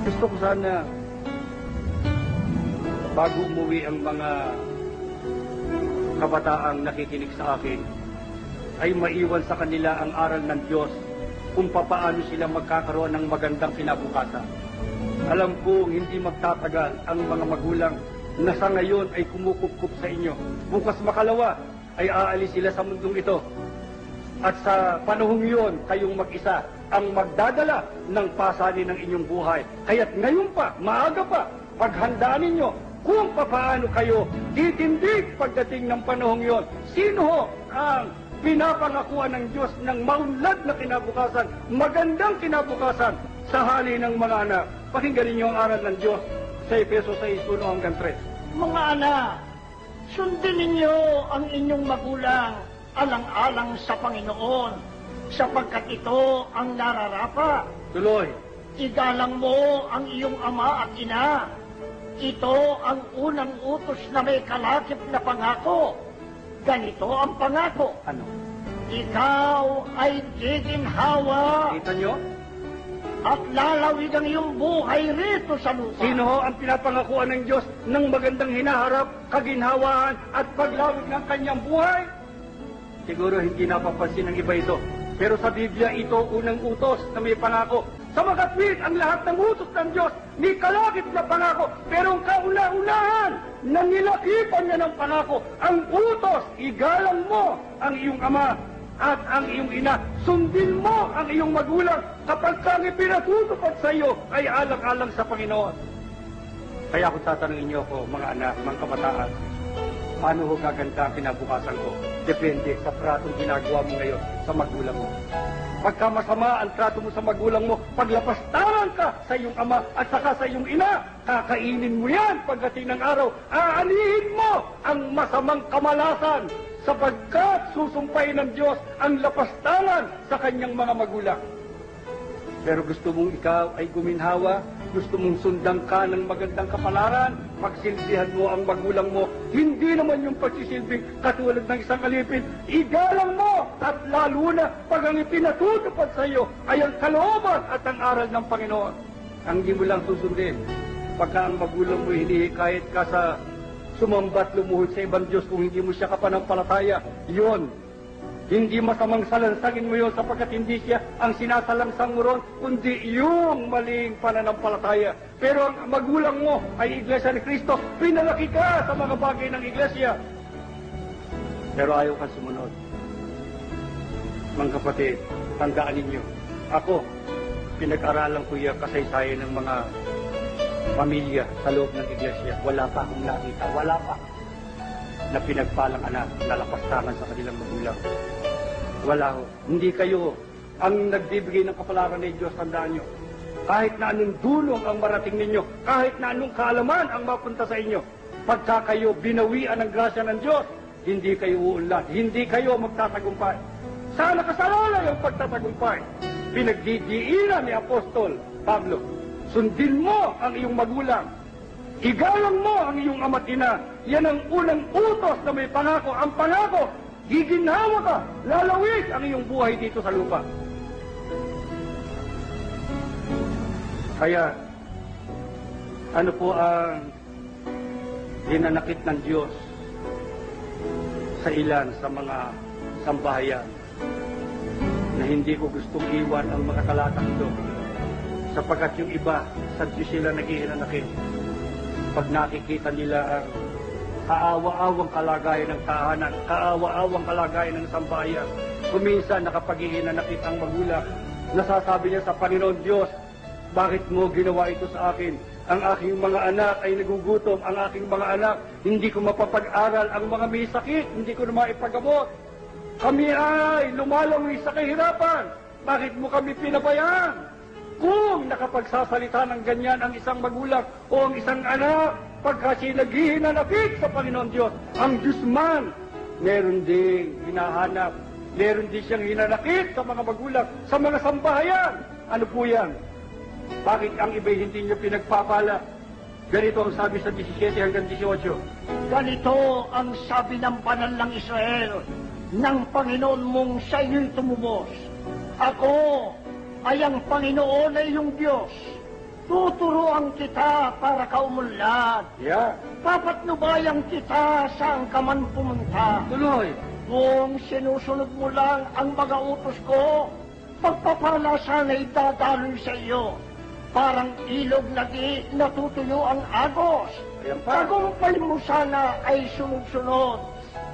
Gusto ko sana, bago umuwi ang mga kabataang nakikinig sa akin, ay maiwan sa kanila ang aral ng Diyos kung papaano sila magkakaroon ng magandang kinabukasan. Alam ko hindi magtatagal ang mga magulang na sa ngayon ay kumukupkup sa inyo. Bukas makalawa ay aalis sila sa mundong ito. At sa panahong yun, kayong mag-isa ang magdadala ng pasanin ng inyong buhay. Kaya't ngayon pa, maaga pa, paghandaan ninyo kung papaano kayo titindig pagdating ng panahong yon. Sino ho ang pinapangakuan ng Diyos ng maunlad na kinabukasan, magandang kinabukasan sa hali ng mga anak? Pakinggan ninyo ang aral ng Diyos sa Efeso 6:1-3. Mga anak, sundin ninyo ang inyong magulang alang-alang sa Panginoon, sapagkat ito ang nararapat. Tuloy. Igalang mo ang iyong ama at ina. Ito ang unang utos na may kalakip na pangako. Ganito ang pangako. Ano? Ikaw ay giginhawa Kita nyo? at lalawig ang iyong buhay rito sa lupa. Sino ho ang pinapangakuan ng Diyos ng magandang hinaharap, kaginhawaan at paglawig ng kanyang buhay? Siguro hindi napapansin ng iba ito. Pero sa Biblia ito unang utos na may pangako. Sa makatwid, ang lahat ng utos ng Diyos may kalakip na pangako. Pero ang kauna-unahan na nilakipan niya ng pangako, ang utos, igalang mo ang iyong ama at ang iyong ina. Sundin mo ang iyong magulang kapag kang ipinatutupad sa iyo ay alang-alang sa Panginoon. Kaya kung tatanungin niyo ako, mga anak, mga kabataan, paano ho gaganda ang kinabukasan ko? Depende sa tratong ginagawa mo ngayon sa magulang mo. Pagka masama ang trato mo sa magulang mo, paglapastaran ka sa iyong ama at saka sa iyong ina, kakainin mo yan pagdating ng araw. Aanihin mo ang masamang kamalasan sapagkat susumpain ng Diyos ang lapastaran sa kanyang mga magulang. Pero gusto mong ikaw ay guminhawa, gusto mong sundan ka ng magandang kapalaran, pagsilbihan mo ang magulang mo, hindi naman yung pagsisilbing katulad ng isang alipin, igalang mo at lalo na pag ang ipinatutupad sa iyo ay ang kalooban at ang aral ng Panginoon. Ang di mo lang susundin, pagka ang magulang mo hinihikayat ka sa sumambat lumuhod sa ibang Diyos kung hindi mo siya kapanampalataya, yun. Hindi masamang salansangin mo yun sapagkat hindi siya ang sinasalangsang mo ron, kundi yung maling pananampalataya. Pero ang magulang mo ay Iglesia ni Cristo, pinalaki ka sa mga bagay ng Iglesia. Pero ayaw ka sumunod. Mga kapatid, tandaan ninyo, ako, pinag-aralan ko yung kasaysayan ng mga pamilya sa loob ng Iglesia. Wala pa akong nakita, wala pa na pinagpalang anak na lapastangan sa kanilang magulang. Wala ho. Hindi kayo ang nagbibigay ng kapalaran ng Diyos, tandaan nyo. Kahit na anong dulong ang marating ninyo, kahit na anong kaalaman ang mapunta sa inyo, pagka kayo binawian ng grasya ng Diyos, hindi kayo uunlad, hindi kayo magtatagumpay. Sana kasalala yung pagtatagumpay. Pinagdidiinan ni Apostol Pablo, sundin mo ang iyong magulang, igalang mo ang iyong ama't ina. Yan ang unang utos na may pangako. Ang pangako, giginhawa ka, lalawig ang iyong buhay dito sa lupa. Kaya, ano po ang hinanakit ng Diyos sa ilan sa mga sambahayan na hindi ko gustong iwan ang mga talatang ito, sapagkat yung iba, sa Diyos sila naghihinanakit. Pag nakikita nila ang kaawa-awang kalagayan ng tahanan, kaawa-awang kalagayan ng sambahayan, kuminsan nakapaghihinanakit ang magulang, nasasabi niya sa Panginoon Diyos, bakit mo ginawa ito sa akin? Ang aking mga anak ay nagugutom, ang aking mga anak, hindi ko mapapag-aral, ang mga may sakit, hindi ko na maipagamot. Kami ay lumalangoy sa kahirapan, bakit mo kami pinabayaan? Kung nakapagsasalita ng ganyan ang isang magulang o ang isang anak, pagka siya naghihinanakit sa Panginoon Diyos, ang Diyos man, meron ding hinahanap, meron din siyang hinanakit sa mga magulang, sa mga sambahayan. Ano po yan? Bakit ang iba'y hindi niyo pinagpapala? Ganito ang sabi sa 17 hanggang 18. Ganito ang sabi ng banal ng Israel, ng Panginoon mong sa iyo'y tumubos. Ako ay ang Panginoon ay iyong Diyos. tuturuan kita para kaumunlad. Yeah. Papatnubayan kita saan ka man pumunta. Tuloy. Kung sinusunod mo lang ang mga utos ko, pagpapala sana'y dadaloy sa iyo. Parang ilog na di natutuyo ang agos. Ayan pa. Tagumpay mo sana ay sunod-sunod.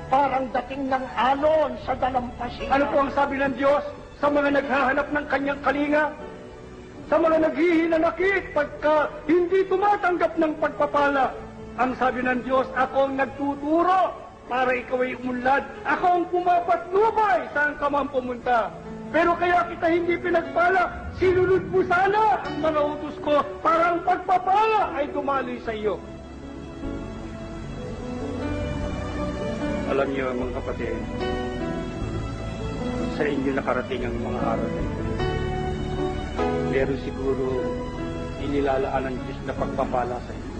Parang dating ng alon sa dalampasigan. Ano po ang sabi ng Diyos sa mga naghahanap ng kanyang kalinga? Sa mga naghihinanakit pagka hindi tumatanggap ng pagpapala. Ang sabi ng Diyos, ako ang nagtuturo para ikaw ay umunlad. Ako ang pumapatnubay saan ka man pumunta. Pero kaya kita hindi pinagpala, sinunod mo sana ang mga utos ko para ang pagpapala ay dumali sa iyo. Alam niyo mga kapatid, sa inyo nakarating ang mga araw na ito. Meron siguro inilalaan ng Diyos na pagpapala sa inyo.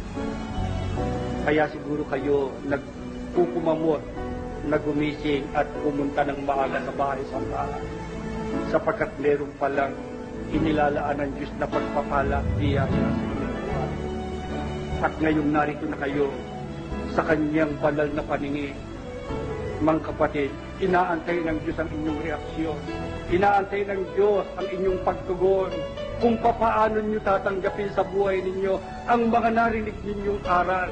Kaya siguro kayo nagpukumamot, nagumising at pumunta ng maaga sa bahay sambahan. Sapagkat meron palang inilalaan ng Diyos na pagpapala diya sa inyo. At ngayong narito na kayo sa kanyang banal na paningin. Mga kapatid, inaantay ng Diyos ang inyong reaksyon. Inaantay ng Diyos ang inyong pagtugon kung papaano nyo tatanggapin sa buhay ninyo ang mga narinig ninyong aral.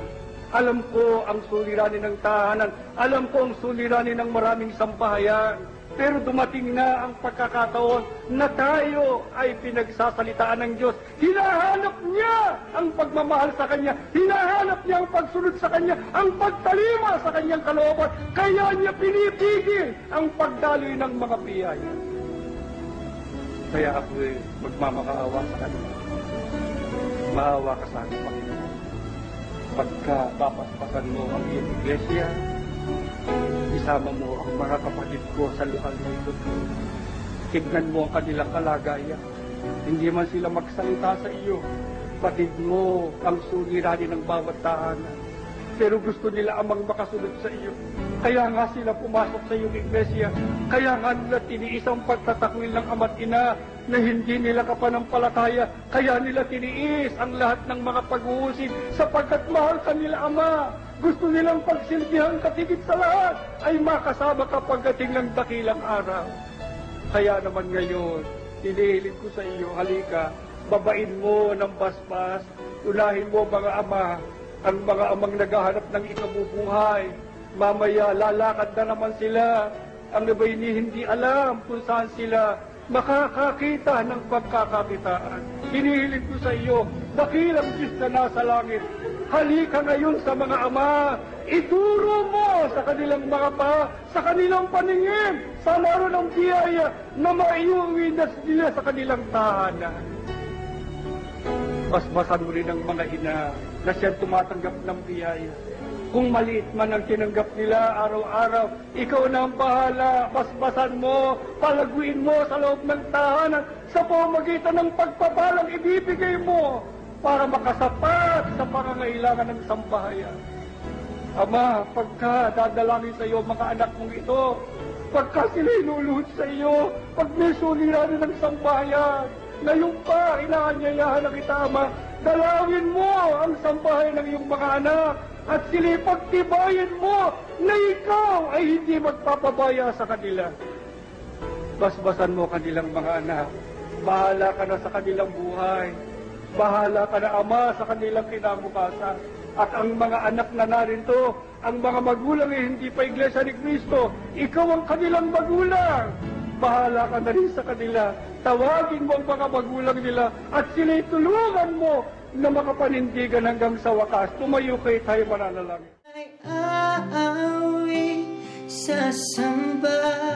Alam ko ang suliranin ng tahanan. Alam ko ang suliranin ng maraming sambahayan. Pero dumating na ang pagkakataon na tayo ay pinagsasalitaan ng Diyos. Hinahanap niya ang pagmamahal sa Kanya. Hinahanap niya ang pagsunod sa Kanya, ang pagtalima sa Kanyang kalooban. Kaya niya pinipigil ang pagdaloy ng mga biyaya. Kaya ako'y magmamakaawa sa Kanya. Maawa ka sa akin, Panginoon. Pagka papaspasan mo ang iyong iglesia, isama mo ang mga kapatid ko sa luhal nito. Tignan mo ang kanilang kalagayan. Hindi man sila magsalita sa iyo. Batid mo ang suliranin ng bawat tahanan. Pero gusto nila amang makasunod sa iyo. Kaya nga sila pumasok sa iyong iglesia. Kaya nga nila tiniis ang pagtatakwil ng ama't ina na hindi nila kapanampalataya. Kaya nila tiniis ang lahat ng mga pag-uusin sapagkat mahal ka nila Ama. Gusto nilang pagsilbihan katigit sa lahat ay makasama ka pagdating ng dakilang araw. Kaya naman ngayon, hinihiling ko sa iyo, halika, babain mo ng basbas, unahin mo mga ama, ang mga amang naghahanap ng ikabubuhay. Mamaya lalakad na naman sila. Ang iba'y hindi alam kung saan sila makakakita ng pagkakakitaan. Hinihiling ko sa iyo, dakilang Diyos na nasa langit, halika ngayon sa mga ama, ituro mo sa kanilang mga pa, sa kanilang paningin, sa laro ng biyaya na maiuwi na nila sa kanilang tahanan. Basbasan mo rin ang mga ina na siyang tumatanggap ng biyaya. Kung maliit man ang tinanggap nila araw-araw, ikaw na ang bahala, basbasan mo, palaguin mo sa loob ng tahanan sa pamamagitan ng pagpapalang ibibigay mo para makasapat sa pangangailangan ng sambahayan. Ama, pagka dadalangin sa iyo mga anak mong ito, pagka sila inuluhod sa iyo, pag may suliranin ng sambahayan, ngayon pa, inaanyayahan na kita, Ama, dalawin mo ang sambahayan ng iyong mga anak at sila pagtibayin mo na ikaw ay hindi magpapabaya sa kanila. Basbasan mo kanilang mga anak. Bahala ka na sa kanilang buhay. Bahala ka na, Ama, sa kanilang kinabukasan. At ang mga anak na narito, ang mga magulang ay hindi pa Iglesia ni Cristo, ikaw ang kanilang magulang. Bahala ka na rin sa kanila. Tawagin mo ang mga magulang nila at sila'y tulungan mo na makapanindigan hanggang sa wakas. Tumayo kayo, tayo mananalangin. Ay aawi sasambahin